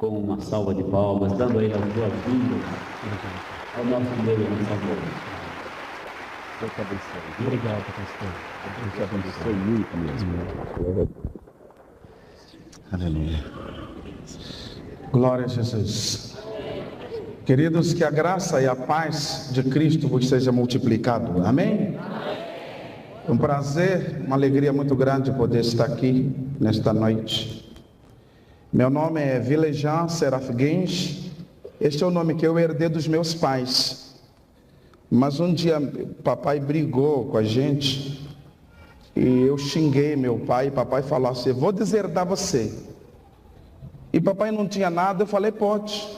com uma salva de palmas, dando aí as boas-vindas ao nosso meio de favor. Deus te abençoe. Obrigado, pastor. Deus te abençoe muito mesmo. Aleluia. Glória a Jesus. Queridos, que a graça e a paz de Cristo vos seja multiplicado. Amém? É um prazer, uma alegria muito grande poder estar aqui nesta noite. Meu nome é Vilejan Serafguins. Este é o nome que eu herdei dos meus pais. Mas um dia papai brigou com a gente e eu xinguei meu pai. E papai falou assim: vou deserdar você. E papai não tinha nada, eu falei: pode.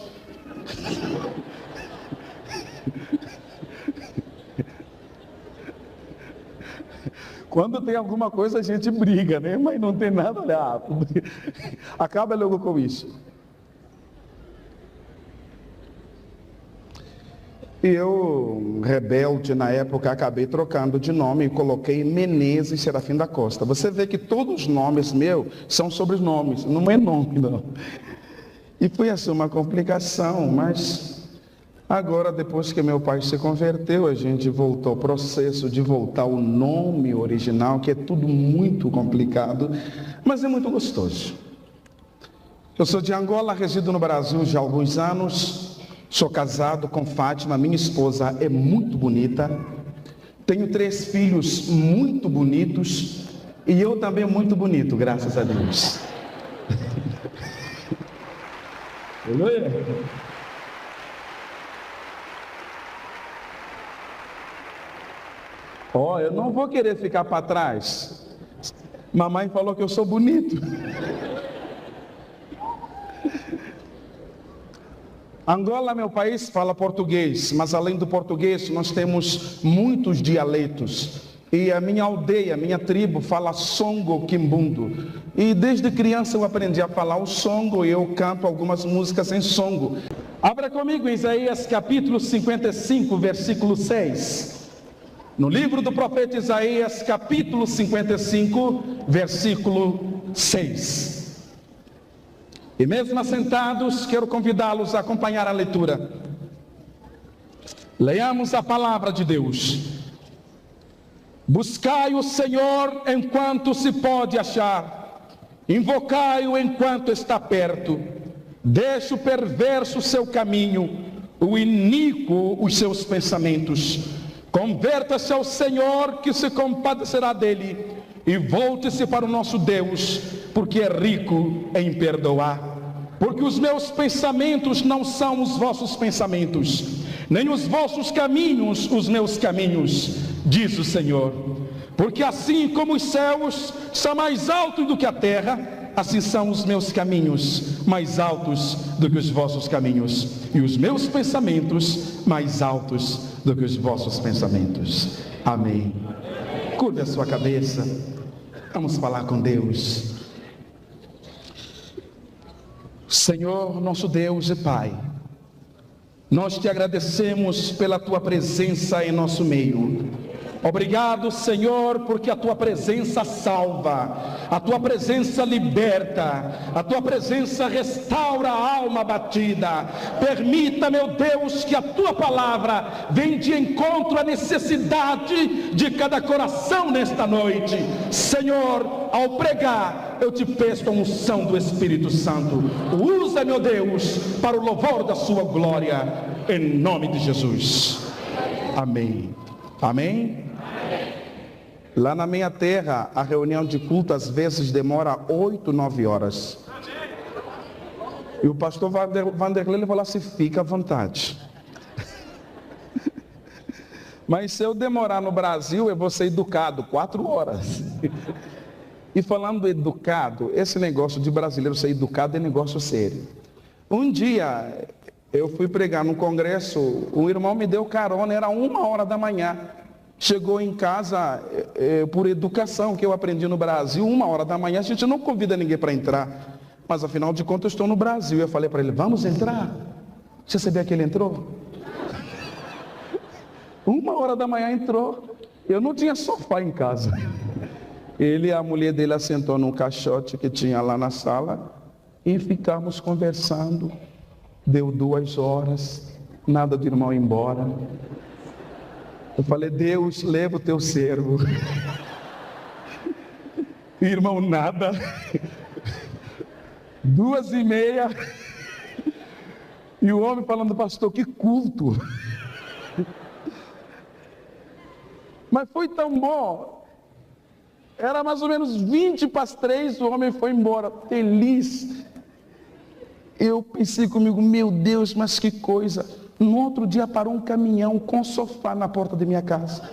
Quando tem alguma coisa a gente briga, né? Mas não tem nada, olha, acaba logo com isso. E eu, rebelde na época, acabei trocando de nome e coloquei Menezes Serafim da Costa. Você vê que todos os nomes meus são sobrenomes, não é nome não. E foi assim uma complicação, mas agora, depois que meu pai se converteu, a gente voltou ao processo de voltar ao nome original, que é tudo muito complicado, mas é muito gostoso. Eu sou de Angola, resido no Brasil já há alguns anos, sou casado com Fátima, minha esposa é muito bonita, tenho 3 filhos muito bonitos e eu também muito bonito, graças a Deus. Aleluia. Ó, eu não vou querer ficar para trás. Mamãe falou que eu sou bonito. Angola, meu país, fala português, mas além do português nós temos muitos dialetos. E a minha aldeia, a minha tribo fala songo quimbundo. E desde criança eu aprendi a falar o songo e eu canto algumas músicas em songo. Abra comigo em Isaías capítulo 55, versículo 6. No livro do profeta Isaías, capítulo 55, versículo 6. E mesmo assentados, quero convidá-los a acompanhar a leitura. Leiamos a palavra de Deus. Buscai o Senhor enquanto se pode achar, invocai-o enquanto está perto. Deixe o perverso o seu caminho, o iníquo os seus pensamentos. Converta-se ao Senhor, que se compadecerá dele, e volte-se para o nosso Deus, porque é rico em perdoar. Porque os meus pensamentos não são os vossos pensamentos, nem os vossos caminhos os meus caminhos, diz o Senhor. Porque assim como os céus são mais altos do que a terra, assim são os meus caminhos mais altos do que os vossos caminhos, e os meus pensamentos mais altos do que os vossos pensamentos. Amém. Curve a sua cabeça. Vamos falar com Deus. Senhor, nosso Deus e Pai, nós te agradecemos pela tua presença em nosso meio. Obrigado, Senhor, porque a tua presença salva, a tua presença liberta, a tua presença restaura a alma abatida. Permita, meu Deus, que a tua palavra venha de encontro à necessidade de cada coração nesta noite. Senhor, ao pregar, eu te peço a unção do Espírito Santo. Usa, meu Deus, para o louvor da sua glória, em nome de Jesus. Amém. Amém? Lá na minha terra, a reunião de culto às vezes demora 8, 9 horas. E o pastor Vanderlei falou assim: fica à vontade. Mas se eu demorar no Brasil, eu vou ser educado 4 horas. E falando educado, esse negócio de brasileiro ser educado é negócio sério. Um dia, eu fui pregar no congresso, um irmão me deu carona, era 1h da manhã. Chegou em casa, por educação que eu aprendi no Brasil, 1h da manhã, a gente não convida ninguém para entrar. Mas afinal de contas eu estou no Brasil. Eu falei para ele: vamos entrar? Você sabia que ele entrou? 1h da manhã entrou. Eu não tinha sofá em casa. Ele e a mulher dele assentou num caixote que tinha lá na sala. E ficamos conversando. Deu 2 horas, nada do irmão ir embora. Eu falei: Deus, leva o teu servo. Irmão, nada. 2h30. E o homem falando: pastor, que culto. Mas foi tão bom. Era mais ou menos 2:20 o homem foi embora, feliz. Eu pensei comigo: meu Deus, mas que coisa. No outro dia parou um caminhão com sofá na porta de minha casa.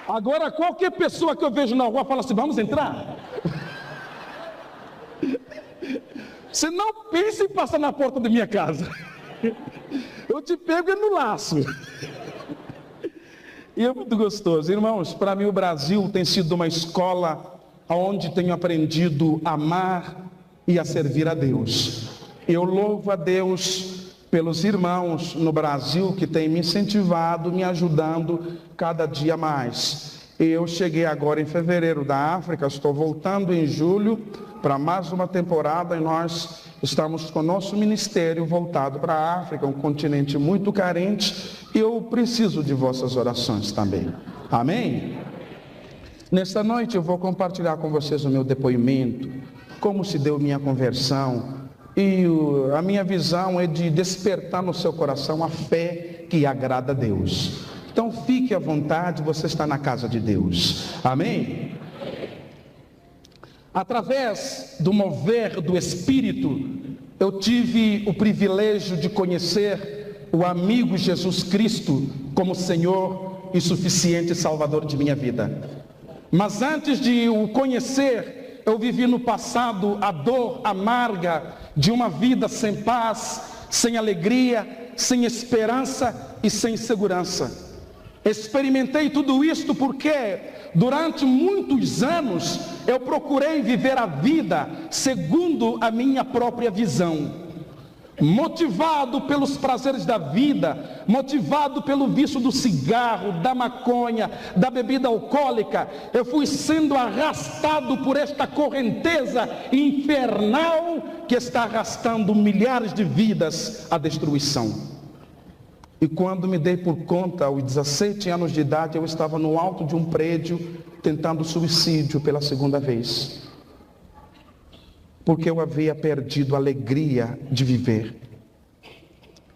Agora qualquer pessoa que eu vejo na rua fala assim: vamos entrar? Você não pense em passar na porta da minha casa. Eu te pego no laço. E é muito gostoso. Irmãos, para mim o Brasil tem sido uma escola onde tenho aprendido a amar e a servir a Deus. Eu louvo a Deus pelos irmãos no Brasil que têm me incentivado, me ajudando cada dia mais. Eu cheguei agora em fevereiro da África, estou voltando em julho para mais uma temporada e nós estamos com o nosso ministério voltado para a África, um continente muito carente. Eu preciso de vossas orações também. Amém? Nesta noite eu vou compartilhar com vocês o meu depoimento, como se deu minha conversão. E a minha visão é de despertar no seu coração a fé que agrada a Deus. Então fique à vontade, você está na casa de Deus. Amém? Através do mover do Espírito, eu tive o privilégio de conhecer o amigo Jesus Cristo como Senhor e suficiente Salvador de minha vida. Mas antes de o conhecer, eu vivi no passado a dor amarga de uma vida sem paz, sem alegria, sem esperança e sem segurança. Experimentei tudo isto porque durante muitos anos eu procurei viver a vida segundo a minha própria visão. Motivado pelos prazeres da vida, motivado pelo vício do cigarro, da maconha, da bebida alcoólica, eu fui sendo arrastado por esta correnteza infernal que está arrastando milhares de vidas à destruição. E quando me dei por conta, aos 17 anos de idade, eu estava no alto de um prédio tentando suicídio pela segunda vez. Porque eu havia perdido a alegria de viver.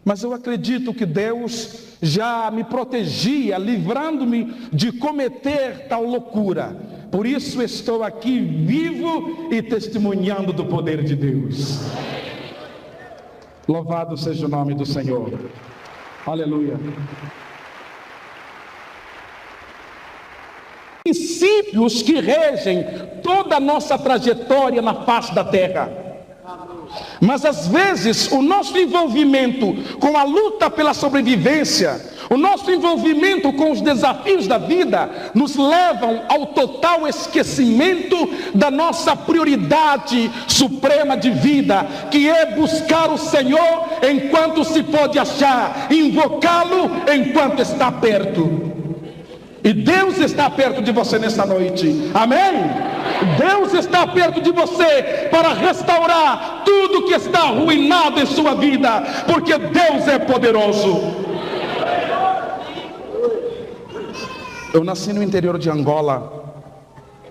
Mas eu acredito que Deus já me protegia, livrando-me de cometer tal loucura. Por isso estou aqui vivo e testemunhando do poder de Deus. Louvado seja o nome do Senhor. Aleluia. Princípios que regem toda a nossa trajetória na face da terra. Mas às vezes o nosso envolvimento com a luta pela sobrevivência, o nosso envolvimento com os desafios da vida, nos levam ao total esquecimento da nossa prioridade suprema de vida, que é buscar o Senhor enquanto se pode achar, invocá-lo enquanto está perto. E Deus está perto de você nesta noite. Amém? Deus está perto de você para restaurar tudo que está arruinado em sua vida, porque Deus é poderoso. Eu nasci no interior de Angola,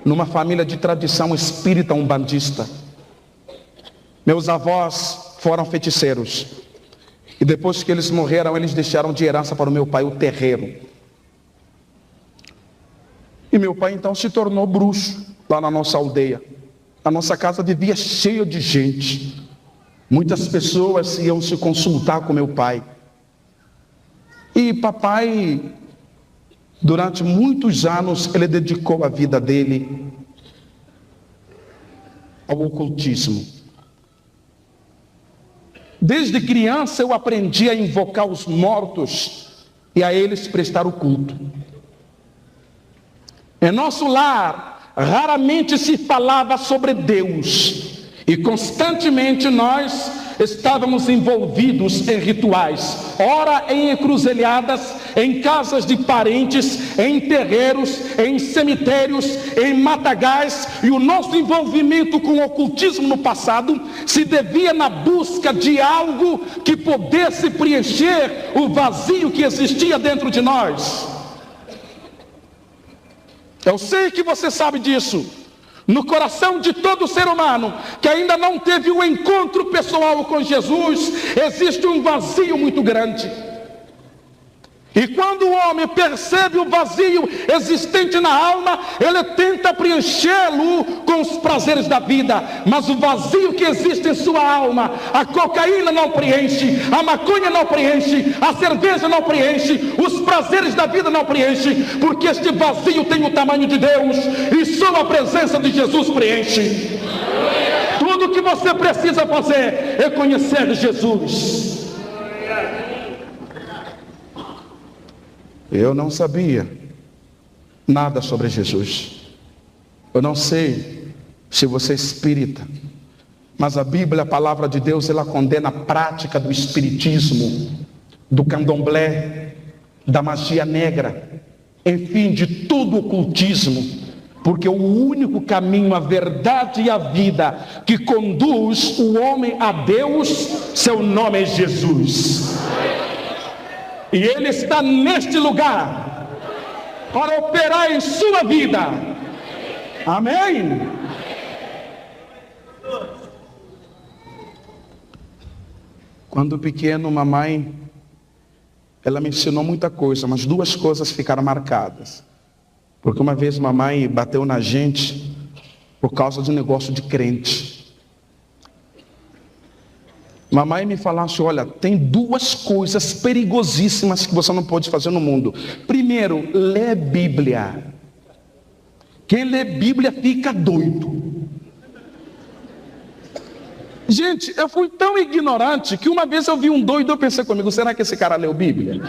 numa família de tradição espírita umbandista. Meus avós foram feiticeiros. E depois que eles morreram, eles deixaram de herança para o meu pai o terreiro. E meu pai então se tornou bruxo lá na nossa aldeia. A nossa casa vivia cheia de gente. Muitas pessoas iam se consultar com meu pai. E papai, durante muitos anos, ele dedicou a vida dele ao ocultismo. Desde criança eu aprendi a invocar os mortos e a eles prestar o culto. Em nosso lar, raramente se falava sobre Deus. E constantemente nós estávamos envolvidos em rituais, ora em encruzilhadas, em casas de parentes, em terreiros, em cemitérios, em matagais, e o nosso envolvimento com o ocultismo no passado se devia na busca de algo que pudesse preencher o vazio que existia dentro de nós. Eu sei que você sabe disso. No coração de todo ser humano que ainda não teve um encontro pessoal com Jesus, existe um vazio muito grande. E quando o homem percebe o vazio existente na alma, ele tenta preenchê-lo com os prazeres da vida. Mas o vazio que existe em sua alma, a cocaína não preenche, a maconha não preenche, a cerveja não preenche, os prazeres da vida não preenche, porque este vazio tem o tamanho de Deus, e só a presença de Jesus preenche. Tudo o que você precisa fazer é conhecer Jesus. Eu não sabia nada sobre Jesus. Eu não sei se você é espírita, mas a Bíblia, a palavra de Deus, ela condena a prática do espiritismo, do candomblé, da magia negra, enfim, de todo o ocultismo, porque o único caminho, a verdade e a vida que conduz o homem a Deus, seu nome é Jesus. E Ele está neste lugar para operar em sua vida. Amém? Quando pequeno, mamãe, ela me ensinou muita coisa, mas duas coisas ficaram marcadas. Porque uma vez mamãe bateu na gente por causa de um negócio de crente. Mamãe me falasse: olha, tem duas coisas perigosíssimas que você não pode fazer no mundo. Primeiro, lê Bíblia. Quem lê Bíblia fica doido. Gente, eu fui tão ignorante que uma vez eu vi um doido e eu pensei comigo: será que esse cara leu Bíblia?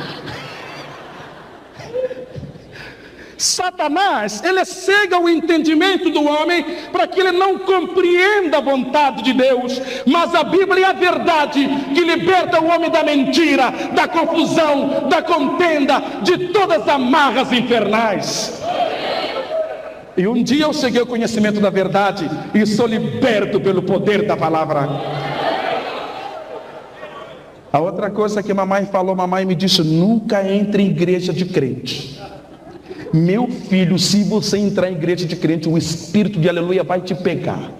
Satanás, ele cega o entendimento do homem para que ele não compreenda a vontade de Deus. Mas a Bíblia é a verdade que liberta o homem da mentira, da confusão, da contenda, de todas as amarras infernais. E um dia eu cheguei ao conhecimento da verdade e sou liberto pelo poder da palavra. A outra coisa que mamãe falou, mamãe me disse: nunca entre em igreja de crente. Meu filho, se você entrar em igreja de crente, o espírito de aleluia vai te pegar.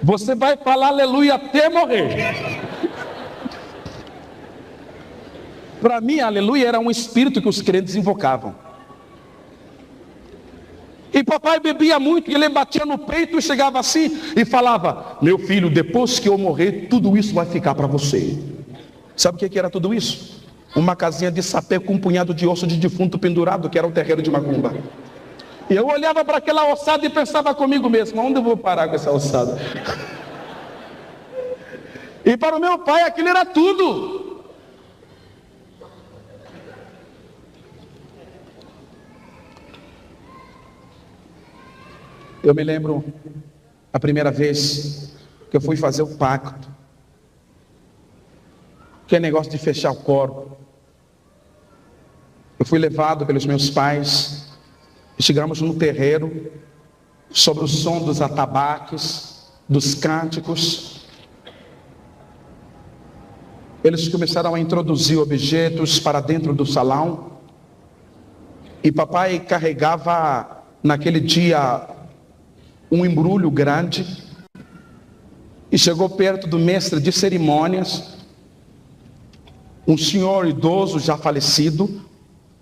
Você vai falar aleluia até morrer. Para mim, aleluia era um espírito que os crentes invocavam. E papai bebia muito, e ele batia no peito e chegava assim e falava: meu filho, depois que eu morrer, tudo isso vai ficar para você. Sabe o que era tudo isso? Uma casinha de sapé com um punhado de osso de defunto pendurado, que era o terreiro de macumba. E eu olhava para aquela ossada e pensava comigo mesmo: onde eu vou parar com essa ossada? E para o meu pai aquilo era tudo. Eu me lembro a primeira vez que eu fui fazer o pacto, que é negócio de fechar o corpo. Eu fui levado pelos meus pais e chegamos no terreiro, sobre o som dos atabaques, dos cânticos. Eles começaram a introduzir objetos para dentro do salão, e papai carregava naquele dia um embrulho grande, e chegou perto do mestre de cerimônias, um senhor idoso já falecido,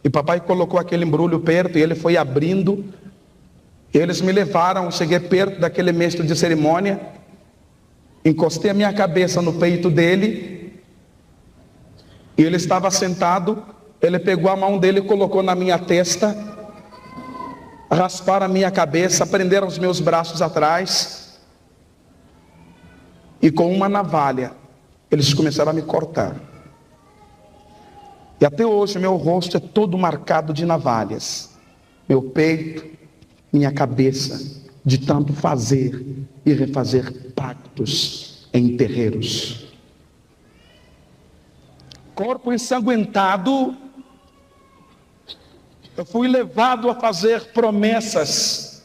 e papai colocou aquele embrulho perto e ele foi abrindo. Eles me levaram, cheguei perto daquele mestre de cerimônia, encostei a minha cabeça no peito dele, e ele estava sentado. Ele pegou a mão dele e colocou na minha testa, rasparam a minha cabeça, prenderam os meus braços atrás, e com uma navalha eles começaram a me cortar. E até hoje meu rosto é todo marcado de navalhas, meu peito, minha cabeça, de tanto fazer e refazer pacto mortos em terreiros. Corpo ensanguentado, eu fui levado a fazer promessas.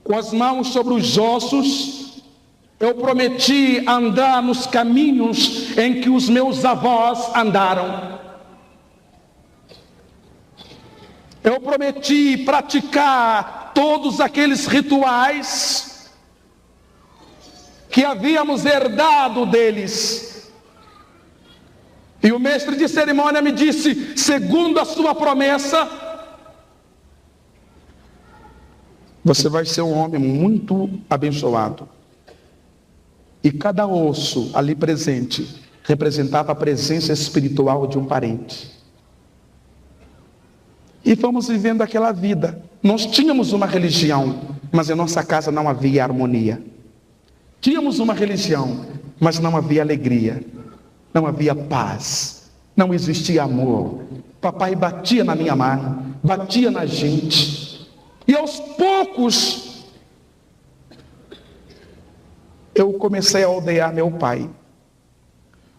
Com as mãos sobre os ossos, eu prometi andar nos caminhos em que os meus avós andaram. Eu prometi praticar todos aqueles rituais que havíamos herdado deles. E o mestre de cerimônia me disse: segundo a sua promessa, você vai ser um homem muito abençoado. E cada osso ali presente representava a presença espiritual de um parente. E fomos vivendo aquela vida. Nós tínhamos uma religião, mas em nossa casa não havia harmonia. Tínhamos uma religião, mas não havia alegria, não havia paz, não existia amor. Papai batia na minha mãe, batia na gente. E aos poucos, eu comecei a odiar meu pai.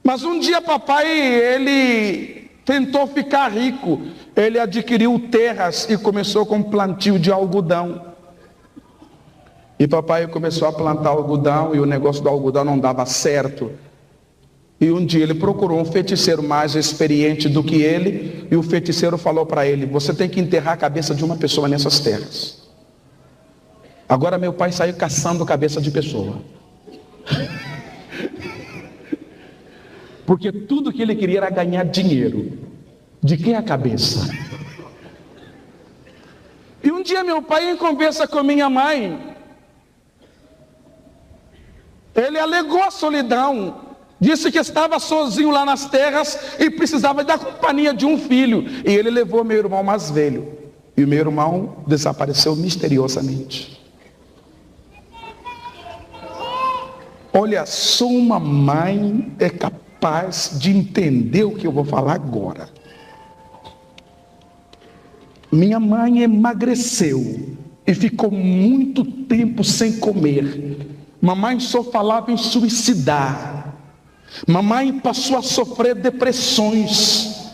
Mas um dia papai, ele tentou ficar rico. Ele adquiriu terras e começou com plantio de algodão. E papai começou a plantar algodão e o negócio do algodão não dava certo. E um dia ele procurou um feiticeiro mais experiente do que ele, e o feiticeiro falou para ele: você tem que enterrar a cabeça de uma pessoa nessas terras. Agora meu pai saiu caçando cabeça de pessoa. Porque tudo que ele queria era ganhar dinheiro. De quem é a cabeça? E um dia meu pai, em conversa com minha mãe, ele alegou a solidão. Disse que estava sozinho lá nas terras e precisava da companhia de um filho. E ele levou meu irmão mais velho. E o meu irmão desapareceu misteriosamente. Olha, só uma mãe é capaz de entender o que eu vou falar agora. Minha mãe emagreceu e ficou muito tempo sem comer. Mamãe só falava em suicidar. Mamãe passou a sofrer depressões.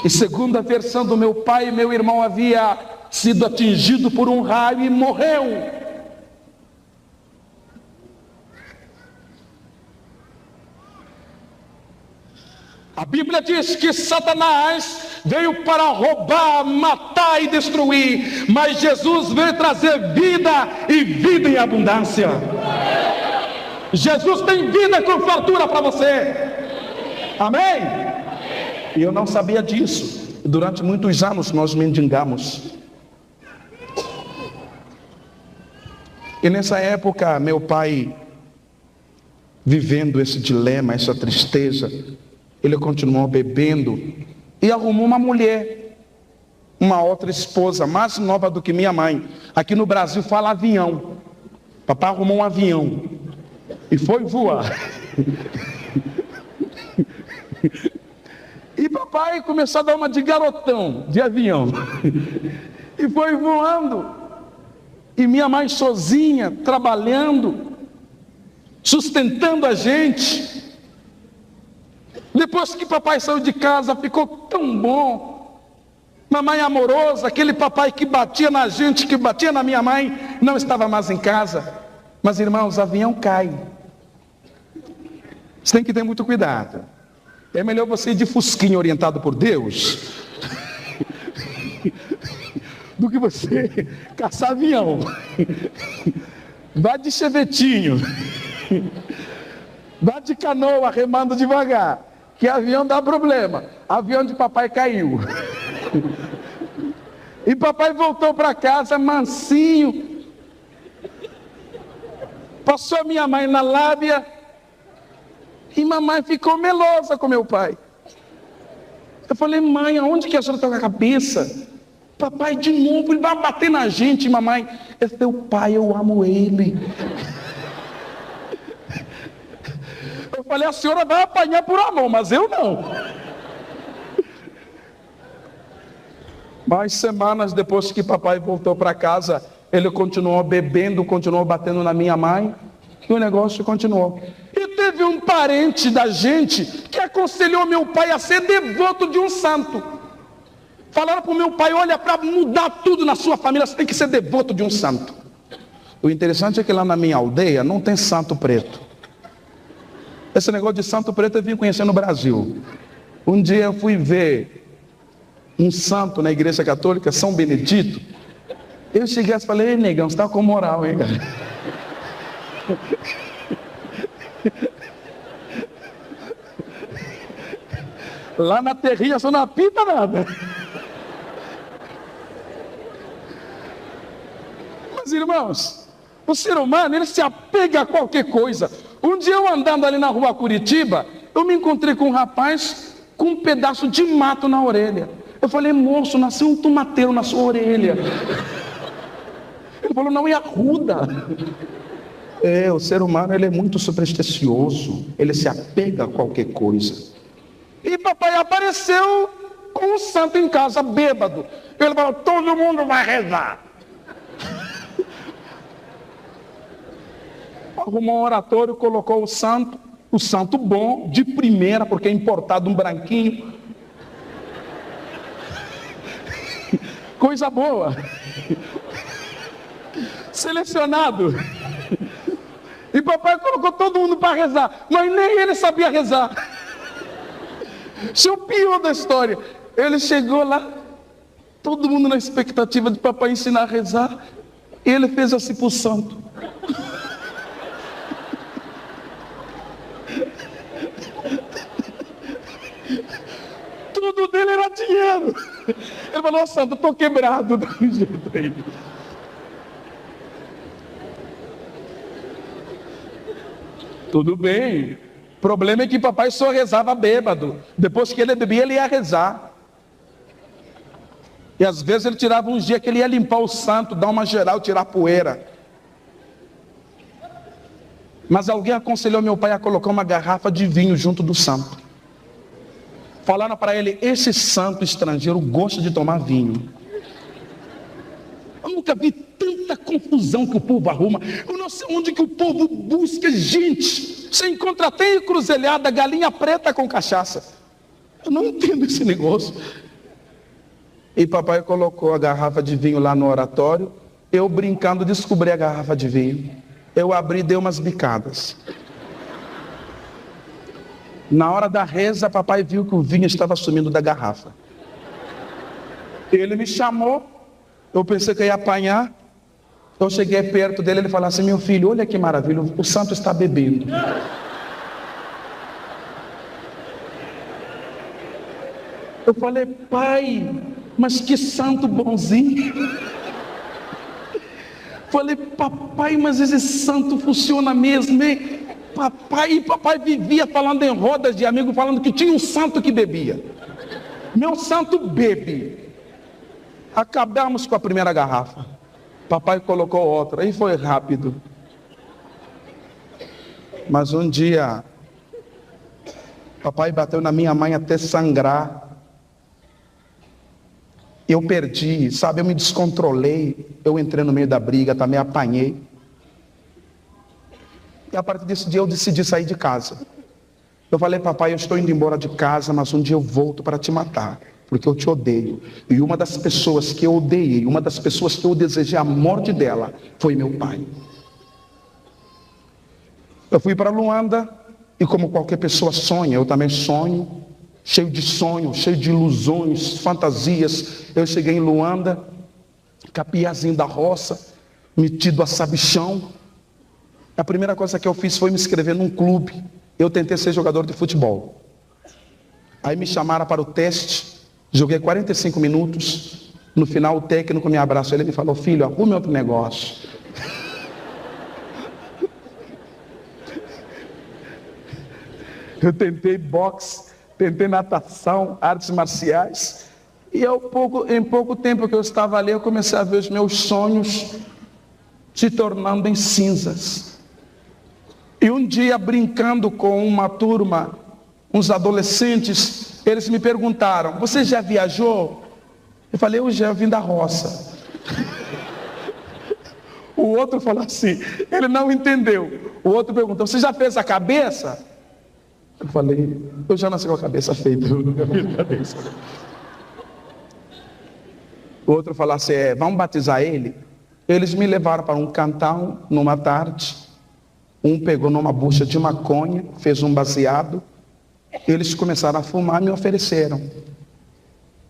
E segundo a versão do meu pai, meu irmão havia sido atingido por um raio e morreu. A Bíblia diz que Satanás veio para roubar, matar e destruir, mas Jesus veio trazer vida e vida em abundância. Jesus tem vida com fartura para você. Amém? E eu não sabia disso. Durante muitos anos nós mendigamos. E nessa época meu pai, vivendo esse dilema, essa tristeza, ele continuou bebendo e arrumou uma mulher, uma outra esposa, mais nova do que minha mãe. Aqui no Brasil fala avião. Papai arrumou um avião e foi voar. E papai começou a dar uma de garotão, de avião. E foi voando. E minha mãe sozinha, trabalhando, sustentando a gente. Depois que papai saiu de casa, ficou tão bom. Mamãe amorosa, aquele papai que batia na gente, que batia na minha mãe, não estava mais em casa. Mas irmãos, o avião cai. Você tem que ter muito cuidado. É melhor você ir de fusquinha orientado por Deus do que você caçar avião. Vá de chevetinho. Vá de canoa remando devagar, que avião dá problema. Avião de papai caiu. E papai voltou para casa mansinho. Passou a minha mãe na lábia. E mamãe ficou melosa com meu pai. Eu falei: mãe, aonde que a senhora está com a cabeça? Papai de novo, ele vai bater na gente. Mamãe: é teu pai, eu amo ele. Eu falei: a senhora vai apanhar por amor, mas eu não. Mais semanas depois que papai voltou para casa, Ele continuou bebendo, continuou batendo na minha mãe, e o negócio continuou. E teve um parente da gente que aconselhou meu pai a ser devoto de um santo. Falaram para o meu pai: olha, para mudar tudo na sua família, você tem que ser devoto de um santo. O interessante é que lá na minha aldeia não tem santo preto. Esse negócio de santo preto eu vim conhecer no Brasil. Um dia eu fui ver um santo na igreja católica, São Benedito. Eu cheguei e falei: ei, negão, você está com moral, hein, cara? Lá na terrinha só não apita nada. Mas, irmãos, o ser humano, ele se apega a qualquer coisa. Um dia eu andando ali na rua Curitiba, eu me encontrei com um rapaz com um pedaço de mato na orelha. Eu falei: moço, nasceu um tomateiro na sua orelha. Ele falou: não, é arruda. O ser humano, ele é muito supersticioso, ele se apega a qualquer coisa. E papai apareceu com um santo em casa, bêbado. Ele falou: todo mundo vai rezar. Arrumou um oratório, colocou o santo bom, de primeira, porque é importado, um branquinho. Coisa boa. Selecionado. E papai colocou todo mundo para rezar, mas nem ele sabia rezar. Isso é o pior da história. Ele chegou lá, todo mundo na expectativa de papai ensinar a rezar, e ele fez assim para o santo. Tudo dele era dinheiro. Ele falou: santo, eu estou quebrado. Dá um jeito aí. Tudo bem. O problema é que papai só rezava bêbado. Depois que ele bebia, ele ia rezar. E às vezes ele tirava uns dias que ele ia limpar o santo, dar uma geral, tirar poeira. Mas alguém aconselhou meu pai a colocar uma garrafa de vinho junto do santo. Falaram para ele: esse santo estrangeiro gosta de tomar vinho. Eu nunca vi tanta confusão que o povo arruma. Eu não sei onde que o povo busca gente. Você encontra até encruzilhada, galinha preta com cachaça. Eu não entendo esse negócio. E papai colocou a garrafa de vinho lá no oratório. Eu, brincando, descobri a garrafa de vinho. Eu abri e dei umas bicadas. Na hora da reza, papai viu que o vinho estava sumindo da garrafa. Ele me chamou. Eu pensei que eu ia apanhar. Eu cheguei perto dele, ele falou assim: meu filho, olha que maravilha, o santo está bebendo. Eu falei: pai, mas que santo bonzinho. Falei: papai, mas esse santo funciona mesmo, hein? Papai vivia falando em rodas de amigos, falando que tinha um santo que bebia. Meu santo bebe. Acabamos com a primeira garrafa. Papai colocou outra, aí foi rápido. Mas um dia, papai bateu na minha mãe até sangrar. Eu perdi, sabe, eu me descontrolei. Eu entrei no meio da briga, também apanhei. E a partir desse dia eu decidi sair de casa. Eu falei: papai, eu estou indo embora de casa, mas um dia eu volto para te matar, porque eu te odeio. E uma das pessoas que eu odiei, uma das pessoas que eu desejei a morte dela, foi meu pai. Eu fui para Luanda, e como qualquer pessoa sonha, eu também sonho, cheio de sonhos, cheio de ilusões, fantasias. Eu cheguei em Luanda, capiazinho da roça, metido a sabichão. A primeira coisa que eu fiz foi me inscrever num clube. Eu tentei ser jogador de futebol. Aí me chamaram para o teste. Joguei 45 minutos. No final o técnico me abraçou. Ele me falou: filho, arrume outro negócio. Eu tentei boxe, tentei natação, artes marciais. E em pouco tempo que eu estava ali, eu comecei a ver os meus sonhos se tornando em cinzas. E um dia, brincando com uma turma, uns adolescentes, eles me perguntaram: você já viajou? Eu falei: eu já vim da roça. outro falou assim, ele não entendeu. O outro perguntou, você já fez a cabeça? Eu falei, eu já nasci com a cabeça feita, eu nunca fiz cabeça. O outro falou assim, vamos batizar ele? Eles me levaram para um cantão numa tarde. Um pegou numa bucha de maconha, fez um baseado. Eles começaram a fumar e me ofereceram.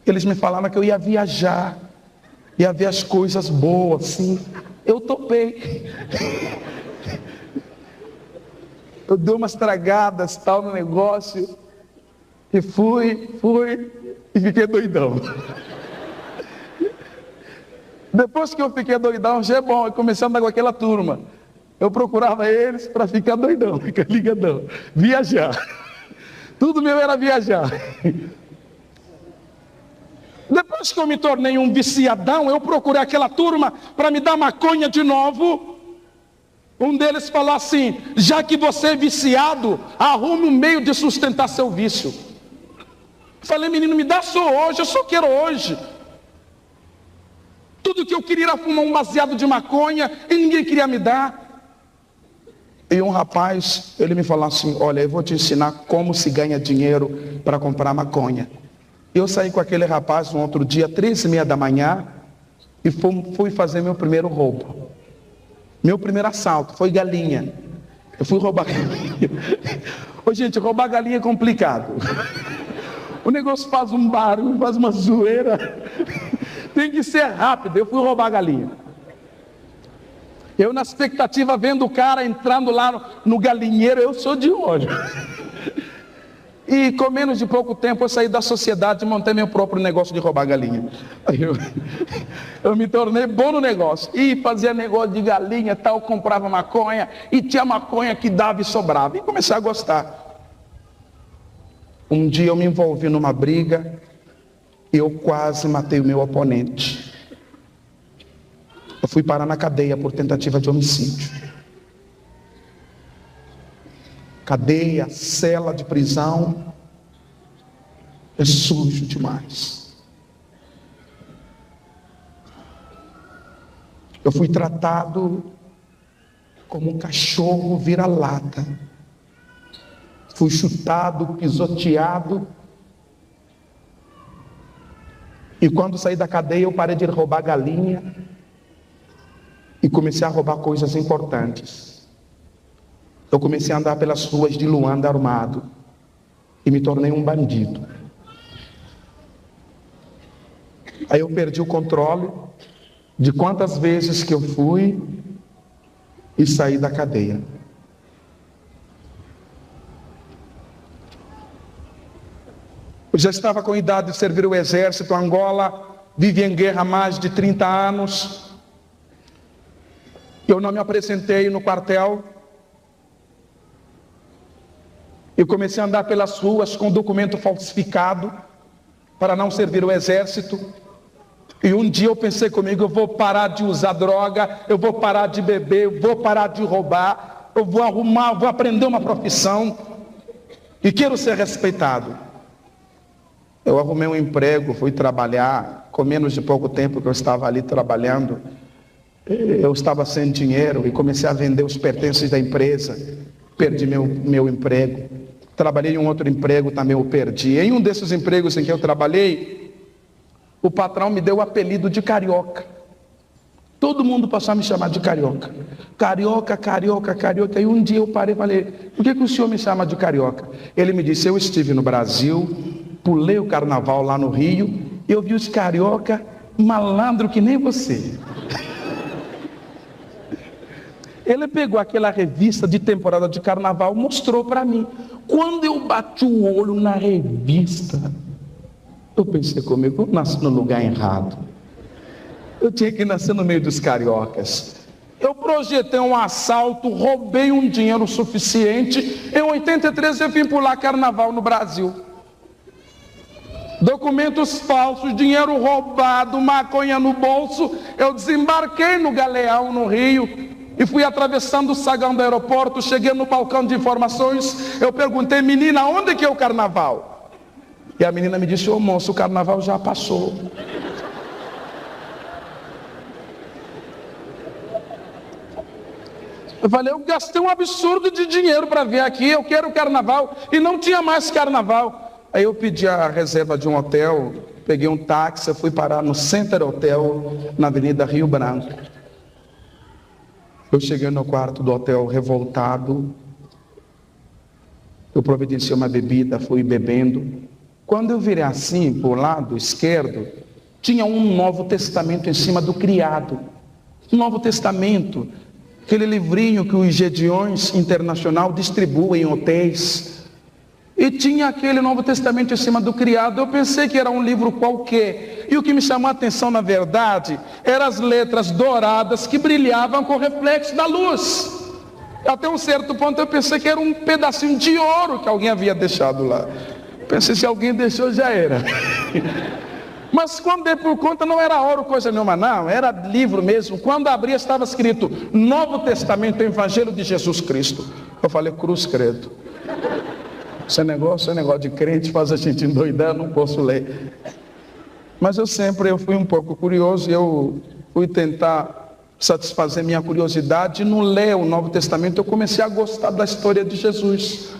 Eles me falaram que eu ia viajar, ia ver as coisas boas, assim. Eu topei. Eu dei umas tragadas tal no negócio. E fui e fiquei doidão. Depois que eu fiquei doidão, já é bom, eu comecei a andar com aquela turma. Eu procurava eles para ficar doidão, ficar ligadão, viajar. Tudo meu era viajar. Depois que eu me tornei um viciadão, eu procurei aquela turma para me dar maconha de novo. Um deles falou assim, já que você é viciado, arrume um meio de sustentar seu vício. Falei, menino, me dá só hoje, eu só quero hoje. Tudo que eu queria era fumar um baseado de maconha e ninguém queria me dar. E um rapaz, ele me falou assim, olha, eu vou te ensinar como se ganha dinheiro para comprar maconha. Eu saí com aquele rapaz um outro dia, 3h30 da manhã, e fui fazer meu primeiro roubo. Meu primeiro assalto foi galinha. Eu fui roubar galinha. Ô gente, roubar galinha é complicado. O negócio faz um barulho, faz uma zoeira. Tem que ser rápido. Eu fui roubar galinha. Eu na expectativa vendo o cara entrando lá no galinheiro, eu sou de olho. E com menos de pouco tempo eu saí da sociedade e montei meu próprio negócio de roubar galinha. Aí eu me tornei bom no negócio. E fazia negócio de galinha, tal, comprava maconha. E tinha maconha que dava e sobrava. E comecei a gostar. Um dia eu me envolvi numa briga. Eu quase matei o meu oponente. Eu fui parar na cadeia por tentativa de homicídio. Cadeia, cela de prisão, é sujo demais. Eu fui tratado como um cachorro vira-lata. Fui chutado, pisoteado. E quando saí da cadeia, eu parei de roubar galinha e comecei a roubar coisas importantes. Eu comecei a andar pelas ruas de Luanda armado e me tornei um bandido. Aí eu perdi o controle de quantas vezes que eu fui e saí da cadeia. Eu já estava com idade de servir o exército. Angola vive em guerra há mais de 30 anos. Eu não me apresentei no quartel. Eu comecei a andar pelas ruas com documento falsificado para não servir o exército. E um dia eu pensei comigo, eu vou parar de usar droga, eu vou parar de beber, eu vou parar de roubar, eu vou vou aprender uma profissão e quero ser respeitado. Eu arrumei um emprego, fui trabalhar, com menos de pouco tempo que eu estava ali trabalhando, eu estava sem dinheiro e comecei a vender os pertences da empresa, perdi meu emprego. Trabalhei em um outro emprego, também eu perdi. Em um desses empregos em que eu trabalhei, o patrão me deu o apelido de carioca. Todo mundo passou a me chamar de carioca. Carioca, carioca, carioca. E um dia eu parei e falei, por que o senhor me chama de carioca? Ele me disse, eu estive no Brasil, pulei o carnaval lá no Rio, e eu vi os carioca malandro que nem você. Ele pegou aquela revista de temporada de carnaval, mostrou para mim. Quando eu bati o olho na revista, eu pensei comigo, eu nasci no lugar errado. Eu tinha que nascer no meio dos cariocas. Eu projetei um assalto, roubei um dinheiro suficiente. Em 83 eu vim pular carnaval no Brasil. Documentos falsos, dinheiro roubado, maconha no bolso. Eu desembarquei no Galeão, no Rio. E fui atravessando o saguão do aeroporto, cheguei no balcão de informações, eu perguntei, menina, onde que é o carnaval? E a menina me disse, ô moço, o carnaval já passou. Eu falei, eu gastei um absurdo de dinheiro para vir aqui, eu quero carnaval, e não tinha mais carnaval. Aí eu pedi a reserva de um hotel, peguei um táxi, fui parar no Center Hotel, na Avenida Rio Branco. Eu cheguei no quarto do hotel revoltado, eu providenciei uma bebida, fui bebendo. Quando eu virei assim, para o lado esquerdo, tinha um Novo Testamento em cima do criado. Um Novo Testamento, aquele livrinho que os Gedeões Internacional distribuem em hotéis. E tinha aquele Novo Testamento em cima do criado. Eu pensei que era um livro qualquer. E o que me chamou a atenção, na verdade, eram as letras douradas que brilhavam com o reflexo da luz. Até um certo ponto eu pensei que era um pedacinho de ouro que alguém havia deixado lá. Pensei, se alguém deixou, já era. Mas quando dei por conta, não era ouro, coisa nenhuma, não. Era livro mesmo. Quando abri, estava escrito Novo Testamento, Evangelho de Jesus Cristo. Eu falei, cruz credo. Esse negócio de crente, faz a gente endoidar, não posso ler. Mas eu fui um pouco curioso e eu fui tentar satisfazer minha curiosidade. E no ler o Novo Testamento, eu comecei a gostar da história de Jesus.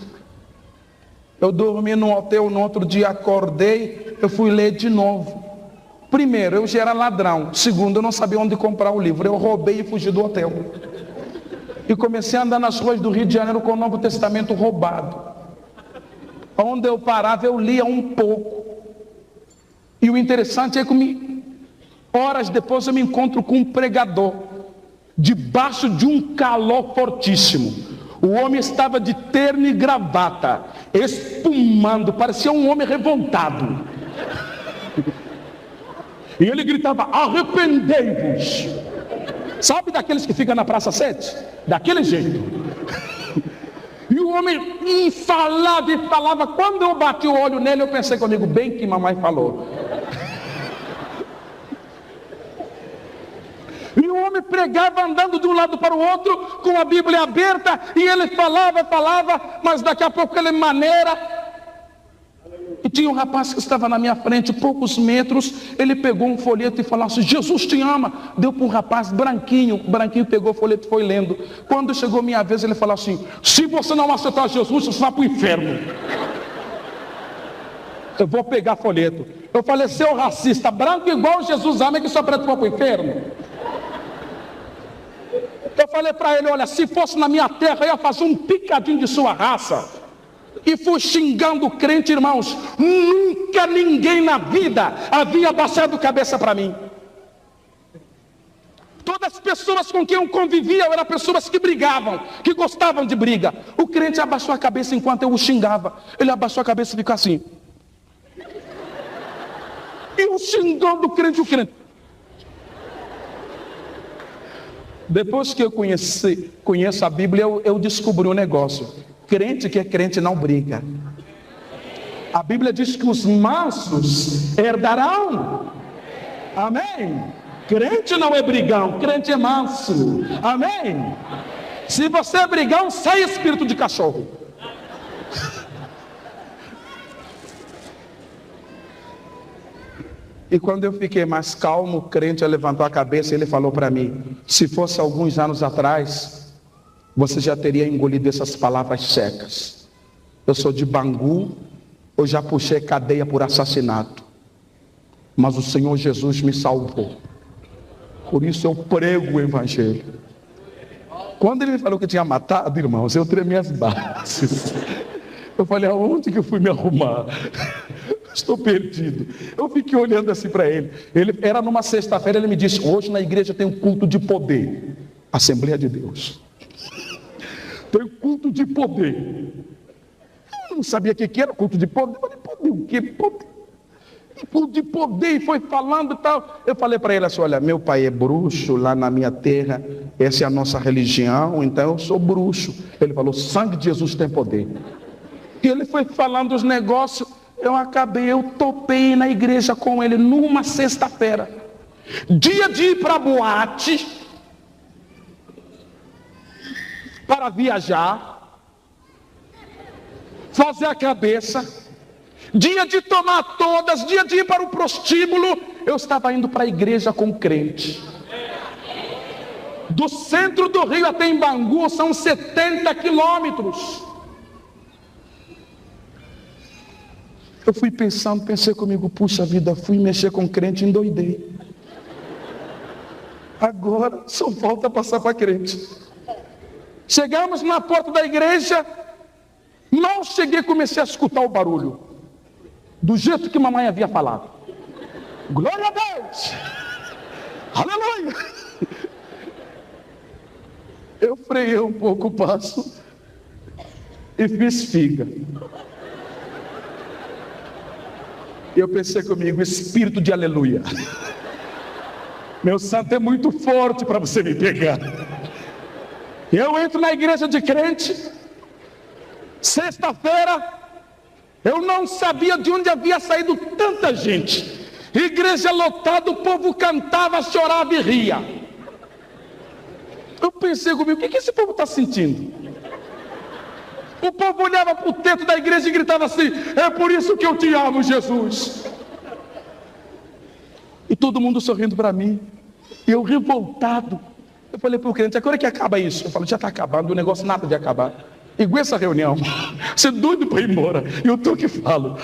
Eu dormi no hotel, no outro dia acordei, eu fui ler de novo. Primeiro, eu já era ladrão. Segundo, eu não sabia onde comprar o livro. Eu roubei e fugi do hotel. E comecei a andar nas ruas do Rio de Janeiro com o Novo Testamento roubado. Onde eu parava, eu lia um pouco. E o interessante é que horas depois eu me encontro com um pregador, debaixo de um calor fortíssimo. O homem estava de terno e gravata, espumando, parecia um homem revoltado. E ele gritava, arrependei-vos. Sabe daqueles que ficam na Praça 7? Daquele jeito. E o homem falava e falava. Quando eu bati o olho nele, eu pensei comigo, bem que mamãe falou. E o homem pregava andando de um lado para o outro, com a Bíblia aberta, e ele falava, mas daqui a pouco ele maneira. E tinha um rapaz que estava na minha frente, poucos metros, ele pegou um folheto e falou assim, Jesus te ama. Deu para um rapaz branquinho, o branquinho pegou o folheto e foi lendo. Quando chegou minha vez, ele falou assim, se você não aceitar Jesus, você vai para o inferno. Eu vou pegar folheto. Eu falei, seu racista, branco igual Jesus ama, é que só preto vai para o inferno. Eu falei para ele, olha, se fosse na minha terra, eu ia fazer um picadinho de sua raça. E fui xingando o crente, irmãos. Nunca ninguém na vida havia abaixado cabeça para mim. Todas as pessoas com quem eu convivia eram pessoas que brigavam, que gostavam de briga. O crente abaixou a cabeça enquanto eu o xingava. Ele abaixou a cabeça e ficou assim. E eu xingando o crente. Depois que eu conheço a Bíblia, eu descobri um negócio. Crente que é crente não briga. A Bíblia diz que os mansos herdarão. Amém? Crente não é brigão, crente é manso. Amém? Se você é brigão, sai espírito de cachorro. E quando eu fiquei mais calmo, o crente levantou a cabeça e ele falou para mim, se fosse alguns anos atrás, você já teria engolido essas palavras secas. Eu sou de Bangu, eu já puxei cadeia por assassinato, mas o Senhor Jesus me salvou. Por isso eu prego o Evangelho. Quando ele me falou que tinha matado, irmãos, eu tremi as bases. Eu falei, aonde que eu fui me arrumar? Estou perdido. Eu fiquei olhando assim para ele. Ele era numa sexta-feira, ele me disse, hoje na igreja tem um culto de poder. Assembleia de Deus. Tem um culto de poder. Eu não sabia o que era culto de poder. Eu falei, poder o quê? Poder. Culto de poder, e foi falando e tal. Eu falei para ele assim, olha, meu pai é bruxo lá na minha terra, essa é a nossa religião, então eu sou bruxo. Ele falou, sangue de Jesus tem poder. E ele foi falando os negócios. Eu topei na igreja com ele numa sexta-feira. Dia de ir para a boate, para viajar, fazer a cabeça. Dia de tomar todas, dia de ir para o prostíbulo. Eu estava indo para a igreja com o crente. Do centro do Rio até em Bangu são 70 quilômetros. Eu fui pensando, pensei comigo, puxa vida, fui mexer com crente, endoidei. Agora só falta passar para crente. Chegamos na porta da igreja, mal cheguei, comecei a escutar o barulho, do jeito que mamãe havia falado. Glória a Deus! Aleluia! Eu freiei um pouco o passo e fiz figa. Eu pensei comigo, espírito de aleluia. Meu santo é muito forte para você me pegar. Eu entro na igreja de crente. Sexta-feira, eu não sabia de onde havia saído tanta gente. Igreja lotada, o povo cantava, chorava e ria. Eu pensei comigo, o que esse povo está sentindo? O povo olhava para o teto da igreja e gritava assim: é por isso que eu te amo, Jesus. E todo mundo sorrindo para mim. E eu revoltado. Eu falei para o crente, agora que acaba isso? Eu falei, já está acabando, o negócio nada de acabar. Igual essa reunião. Você é doido para ir embora. E eu estou que falo.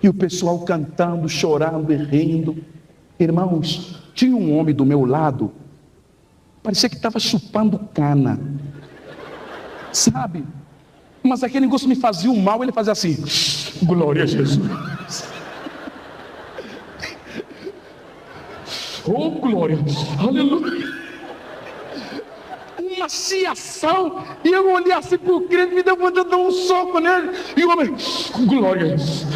E o pessoal cantando, chorando e rindo. Irmãos, tinha um homem do meu lado, parecia que estava chupando cana, sabe? Mas aquele negócio me fazia um mal. Ele fazia assim: glória a Jesus. Oh, glória, aleluia. Uma chiação. E eu olhei assim para o crente, me deu vontade de dar um soco nele. E o homem, glória a Jesus.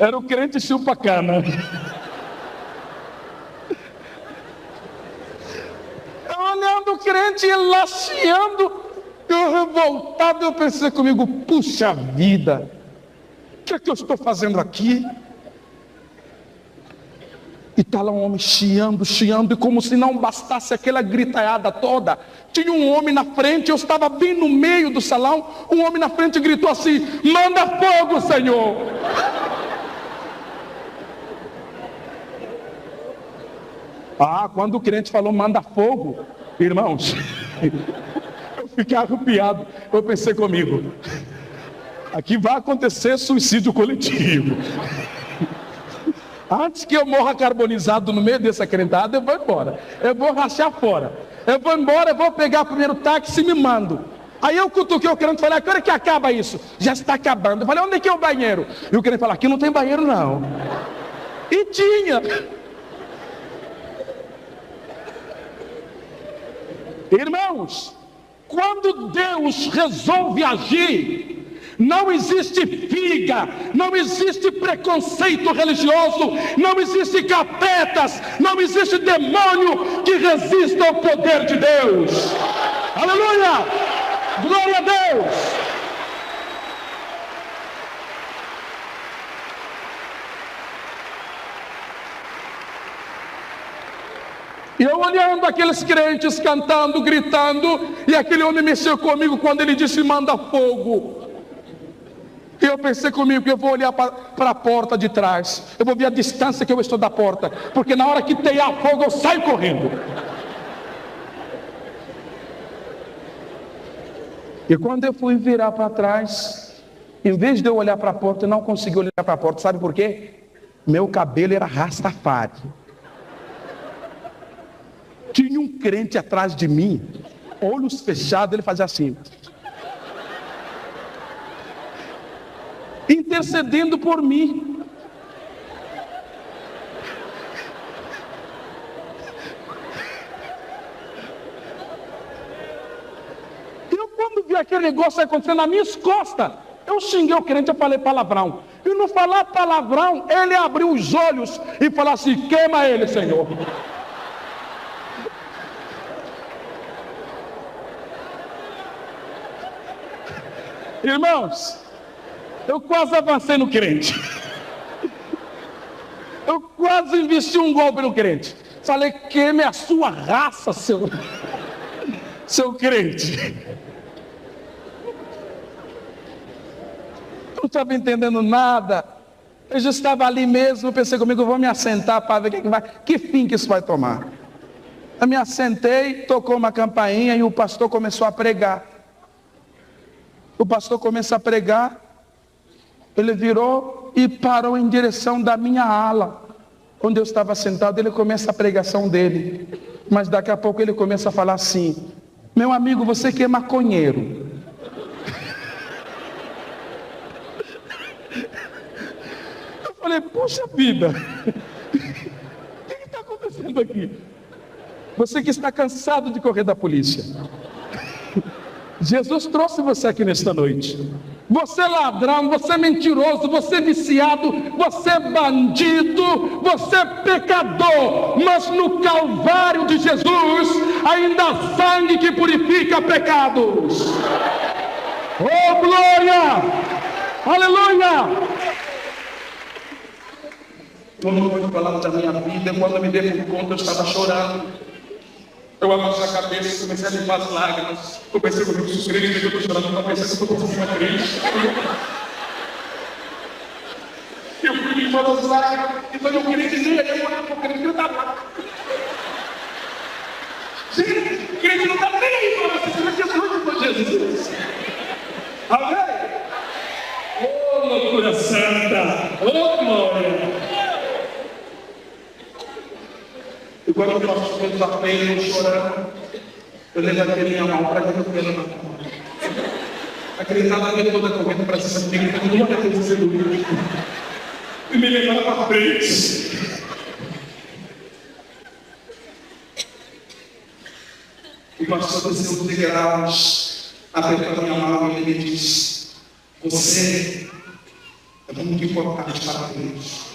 Era o crente chupa-cana. Olhando o crente e laceando, eu revoltado, eu pensei comigo, puxa vida, o que é que eu estou fazendo aqui? E está lá um homem chiando, e como se não bastasse aquela gritalhada toda, tinha um homem na frente, eu estava bem no meio do salão, um homem na frente gritou assim: manda fogo, Senhor! Ah, quando o crente falou manda fogo, irmãos, eu fiquei arrepiado. Eu pensei comigo, aqui vai acontecer suicídio coletivo. Antes que eu morra carbonizado no meio dessa crentada, eu vou embora. Eu vou rachar fora. Eu vou embora, eu vou pegar o primeiro táxi e me mando. Aí eu cutuquei o crente e falei, agora que acaba isso? Já está acabando. Eu falei, onde é que é o banheiro? E o crente falou, aqui não tem banheiro não. E tinha. Irmãos, quando Deus resolve agir, não existe figa, não existe preconceito religioso, não existe capetas, não existe demônio que resista ao poder de Deus. Aleluia! Glória a Deus! E eu olhando aqueles crentes cantando, gritando, e aquele homem mexeu comigo quando ele disse manda fogo. E eu pensei comigo que eu vou olhar para a porta de trás, eu vou ver a distância que eu estou da porta, porque na hora que tear fogo eu saio correndo. E quando eu fui virar para trás, em vez de eu olhar para a porta, eu não consegui olhar para a porta, sabe por quê? Meu cabelo era Rastafari. Tinha um crente atrás de mim, olhos fechados, ele fazia assim, intercedendo por mim. Eu quando vi aquele negócio acontecendo nas minhas costas, eu xinguei o crente, eu falei palavrão. E não falar palavrão, ele abriu os olhos e falou assim, queima ele, Senhor. Irmãos, eu quase avancei no crente. Eu quase investi um golpe no crente. Falei, queime a sua raça, seu crente. estava entendendo nada. Eu já estava ali mesmo, pensei comigo, eu vou me assentar para ver que fim que isso vai tomar. Eu me assentei, tocou uma campainha e o pastor começou a pregar. O pastor começou a pregar, ele virou e parou em direção da minha ala, onde eu estava sentado. Ele começa a pregação dele, mas daqui a pouco ele começa a falar assim: meu amigo, você que é maconheiro. Eu falei, puxa vida, o que está acontecendo aqui? Você que está cansado de correr da polícia, Jesus trouxe você aqui nesta noite. Você ladrão, você mentiroso, você viciado, você bandido, você pecador, mas no Calvário de Jesus ainda há sangue que purifica pecados. Oh glória, aleluia. Eu não vou falar da minha vida. Quando eu me dei por conta, eu estava chorando. Eu abaixei a cabeça e comecei a limpar as lágrimas. Comecei a comer os crentes, eu estou chorando, não pensei que eu estou conseguindo uma crente. Eu fui limpando as lágrimas, então eu queria dizer, eu olhei para o crente, ele está lá. Gente, o crente não está nem aí para você, você vai ter com Jesus. Amém? Oh, loucura santa! Oh, glória! E quando nós fomos a pena, chorando, eu levantei minha mão para ver o pelo na mão. Aquele nada toda correndo para cima de mim, não vai ter sido e me levaram para frente. O pastor desceu os degraus, apertou a minha mão e ele me disse: você é muito importante para Deus.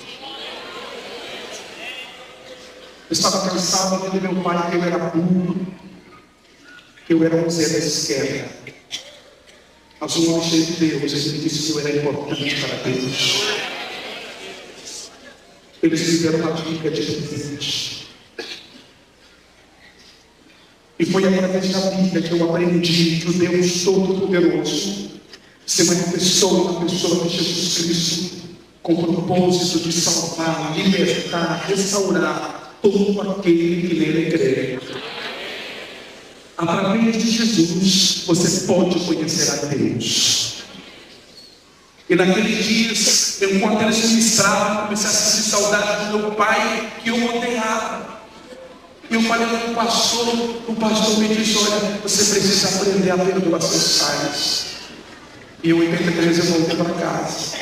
Eu estava cansado de meu pai, que eu era burro, que eu era um Zé da esquerda. Mas um homem cheio de Deus, ele me disse que eu era importante para Deus. Eles me deram uma dica de presente. E foi através da Bíblia que eu aprendi que o Deus Todo-Poderoso se manifestou na pessoa de Jesus Cristo com o propósito de salvar, libertar, restaurar todo aquele que nele crê. Através de Jesus, você pode conhecer a Deus. E naqueles dias, enquanto eles ministravam, comecei a sentir saudade do meu pai, que eu odiava. E eu falei com o pastor me disse: olha, você precisa aprender a perdoar seus pais. E eu, em 83, eu voltei para casa.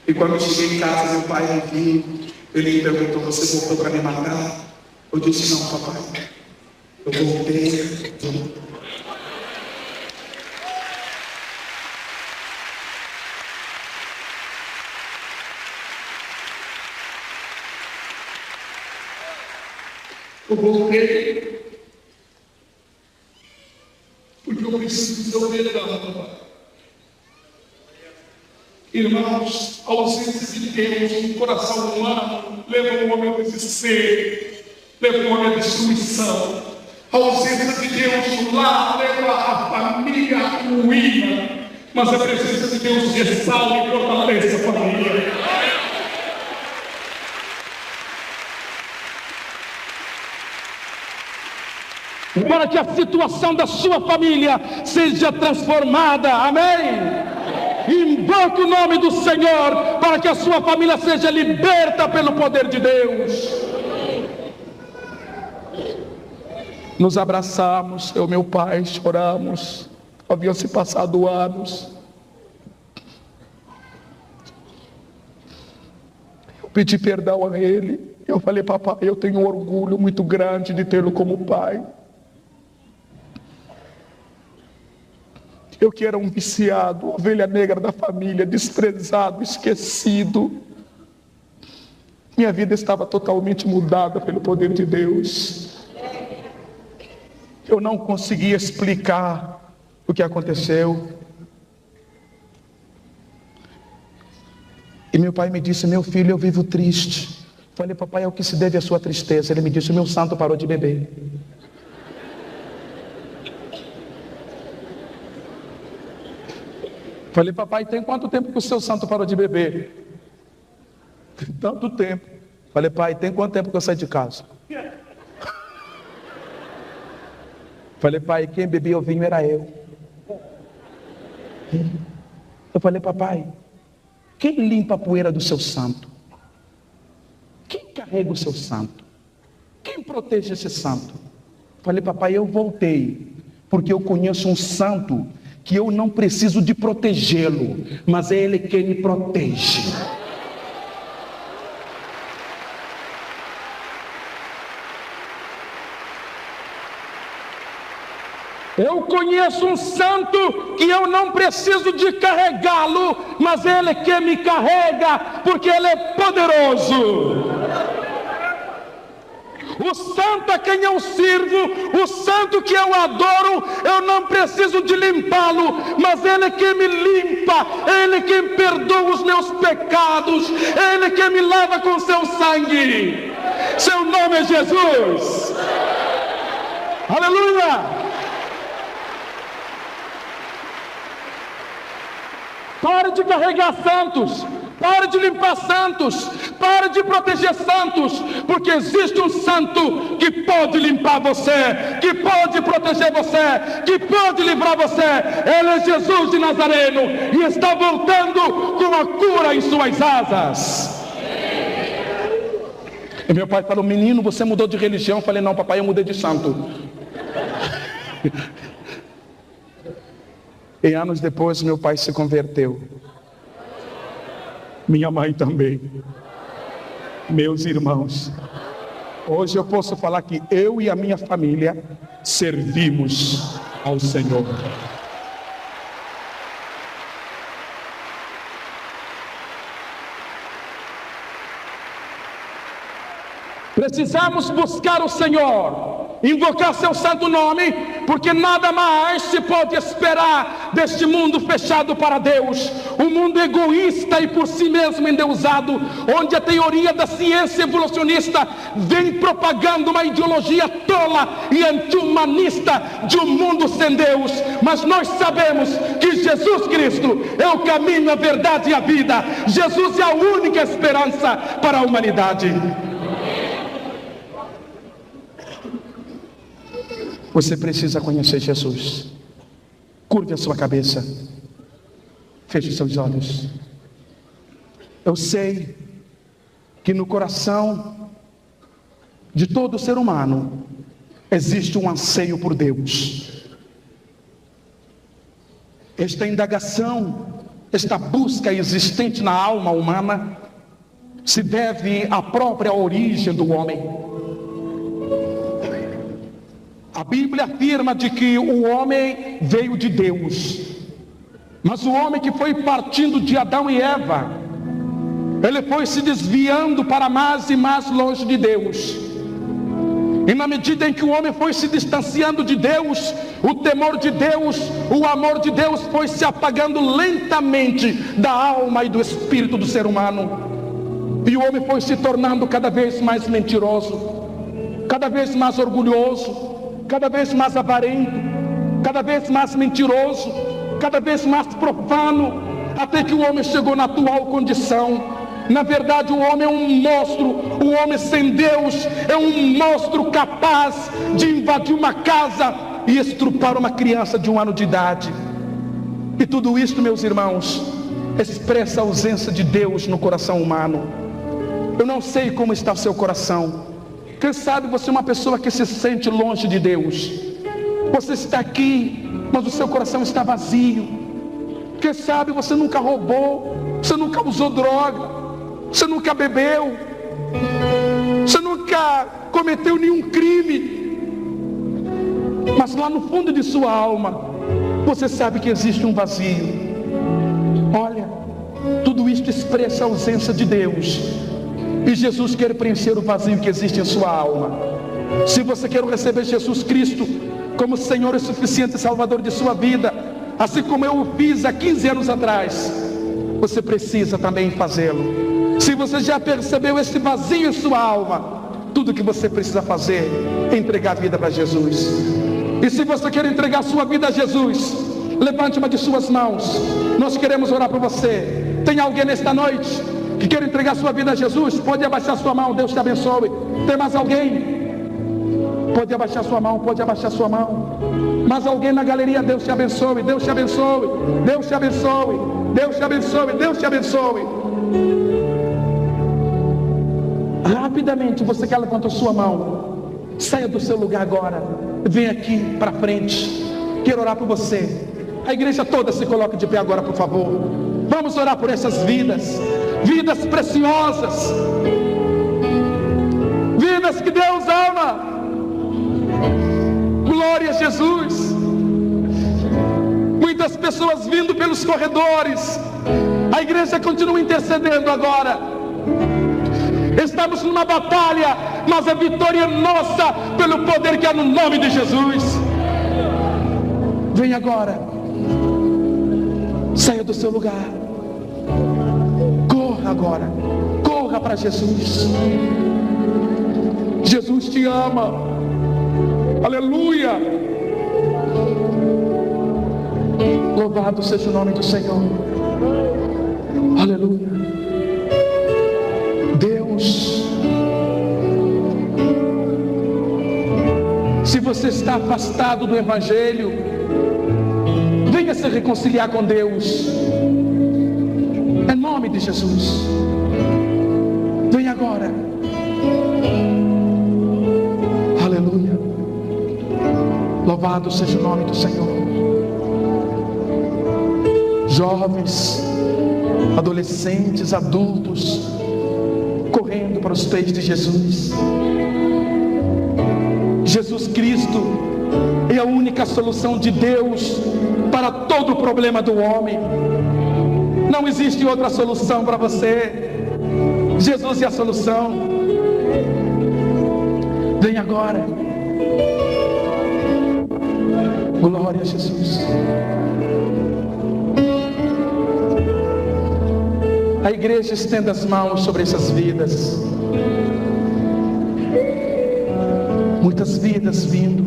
E quando eu cheguei em casa, meu pai me viu. Ele me perguntou: você voltou para me matar? Eu disse: não, papai. Eu voltei. Eu voltei porque eu preciso do seu perdão, papai. Irmãos, a ausência de Deus no coração humano leva o homem ao desespero, leva o homem à destruição. A ausência de Deus no lar leva a família à ruína, mas a presença de Deus restaura e fortalece a família. Para que a situação da sua família seja transformada, amém? Invoque o nome do Senhor para que a sua família seja liberta pelo poder de Deus. Nos abraçamos, eu e meu pai choramos. Haviam se passado anos. Eu pedi perdão a ele. Eu falei: papai, eu tenho um orgulho muito grande de tê-lo como pai. Eu que era um viciado, ovelha negra da família, desprezado, esquecido. Minha vida estava totalmente mudada pelo poder de Deus. Eu não conseguia explicar o que aconteceu. E meu pai me disse: meu filho, eu vivo triste. Falei: papai, é o que se deve à sua tristeza? Ele me disse: o meu santo parou de beber. Falei, papai, tem quanto tempo que o seu santo parou de beber? Tanto tempo. Falei, pai, tem quanto tempo que eu saí de casa? Falei, pai, quem bebia o vinho era eu. Eu falei, papai, quem limpa a poeira do seu santo? Quem carrega o seu santo? Quem protege esse santo? Falei, papai, eu voltei, porque eu conheço um santo que eu não preciso de protegê-lo, mas é ele quem me protege. Eu conheço um santo que eu não preciso de carregá-lo, mas ele que me carrega, porque ele é poderoso. O santo a quem eu sirvo, o santo que eu adoro, eu não preciso de limpá-lo, mas ele que me limpa, ele que perdoa os meus pecados, ele que me lava com seu sangue. Seu nome é Jesus. Aleluia. Pare de carregar santos, pare de limpar santos, pare de proteger santos, porque existe um santo que pode limpar você, que pode proteger você, que pode livrar você. Ele é Jesus de Nazareno e está voltando com a cura em suas asas. E meu pai falou, menino, você mudou de religião? Eu falei, não, papai, eu mudei de santo. E anos depois meu pai se converteu. Minha mãe também. Meus irmãos. Hoje eu posso falar que eu e a minha família servimos ao Senhor. Precisamos buscar o Senhor, invocar seu santo nome, porque nada mais se pode esperar deste mundo fechado para Deus, um mundo egoísta e por si mesmo endeusado, onde a teoria da ciência evolucionista vem propagando uma ideologia tola e anti-humanista de um mundo sem Deus. Mas nós sabemos que Jesus Cristo é o caminho, a verdade e a vida. Jesus é a única esperança para a humanidade. Você precisa conhecer Jesus. Curve a sua cabeça. Feche os seus olhos. Eu sei que no coração de todo ser humano existe um anseio por Deus. Esta indagação, esta busca existente na alma humana se deve à própria origem do homem. A Bíblia afirma de que o homem veio de Deus, mas o homem que foi partindo de Adão e Eva, ele foi se desviando para mais e mais longe de Deus. E na medida em que o homem foi se distanciando de Deus, o temor de Deus, o amor de Deus foi se apagando lentamente da alma e do espírito do ser humano. E o homem foi se tornando cada vez mais mentiroso, cada vez mais orgulhoso, cada vez mais avarento, cada vez mais mentiroso, cada vez mais profano, até que o homem chegou na atual condição. Na verdade, o homem é um monstro. O homem sem Deus é um monstro capaz de invadir uma casa e estrupar uma criança de 1 ano de idade. E tudo isso, meus irmãos, expressa a ausência de Deus no coração humano. Eu não sei como está o seu coração. Quem sabe você é uma pessoa que se sente longe de Deus. Você está aqui, mas o seu coração está vazio. Quem sabe você nunca roubou, você nunca usou droga, você nunca bebeu, você nunca cometeu nenhum crime. Mas lá no fundo de sua alma, você sabe que existe um vazio. Olha, tudo isto expressa a ausência de Deus. E Jesus quer preencher o vazio que existe em sua alma. Se você quer receber Jesus Cristo como Senhor e suficiente Salvador de sua vida, assim como eu o fiz há 15 anos atrás, você precisa também fazê-lo. Se você já percebeu esse vazio em sua alma, tudo que você precisa fazer é entregar a vida para Jesus. E se você quer entregar sua vida a Jesus, levante uma de suas mãos. Nós queremos orar por você. Tem alguém nesta noite que quer entregar sua vida a Jesus? Pode abaixar sua mão, Deus te abençoe. Tem mais alguém? Pode abaixar sua mão, pode abaixar sua mão. Mais alguém na galeria? Deus te abençoe, Deus te abençoe, Deus te abençoe, Deus te abençoe, Deus te abençoe. Rapidamente, você que levantou sua mão, saia do seu lugar agora, vem aqui para frente. Quero orar por você. A igreja toda se coloca de pé agora, por favor. Vamos orar por essas vidas, vidas preciosas, vidas que Deus ama. Glória a Jesus. Muitas pessoas vindo pelos corredores. A igreja continua intercedendo agora. Estamos numa batalha, mas a vitória é nossa pelo poder que há no nome de Jesus. Vem agora. Saia do seu lugar. Corra agora. Corra para Jesus. Jesus te ama. Aleluia. Louvado seja o nome do Senhor. Aleluia. Deus, se você está afastado do Evangelho, venha se reconciliar com Deus. Em nome de Jesus. Vem agora. Aleluia. Louvado seja o nome do Senhor. Jovens, adolescentes, adultos, correndo para os pés de Jesus. Jesus Cristo é a única solução de Deus para todo o problema do homem. Não existe outra solução para você. Jesus é a solução. Vem agora. Glória a Jesus. A igreja estende as mãos sobre essas vidas. Muitas vidas vindo.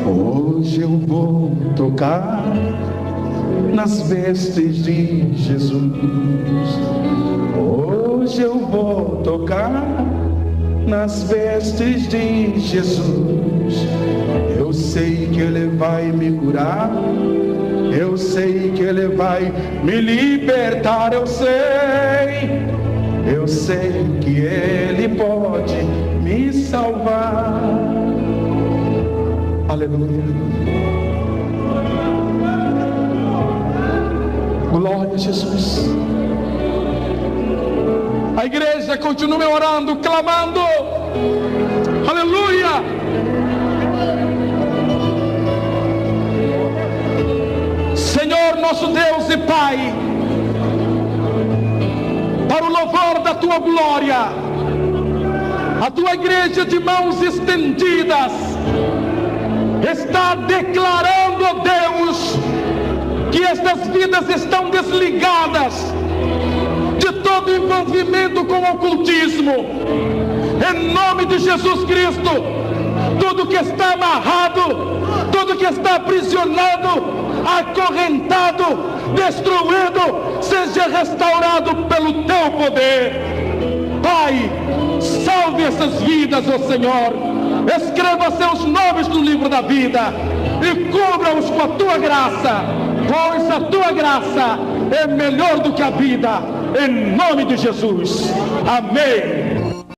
Hoje eu vou tocar nas vestes de Jesus. Hoje eu vou tocar nas vestes de Jesus. Eu sei que Ele vai me curar. Eu sei que Ele vai me libertar. Eu sei que Ele pode me salvar. Aleluia. Glória a Jesus. A igreja continua orando, clamando. Aleluia. Senhor nosso Deus e Pai, para o louvor da Tua glória, a Tua igreja de mãos estendidas está declarando, ó Deus, que estas vidas estão desligadas de todo envolvimento com o ocultismo. Em nome de Jesus Cristo, tudo que está amarrado, tudo que está aprisionado, acorrentado, destruído, seja restaurado pelo Teu poder. Pai, salve essas vidas, ó Senhor. Escreva seus nomes no livro da vida e cubra-os com a Tua graça, pois a Tua graça é melhor do que a vida. Em nome de Jesus. Amém.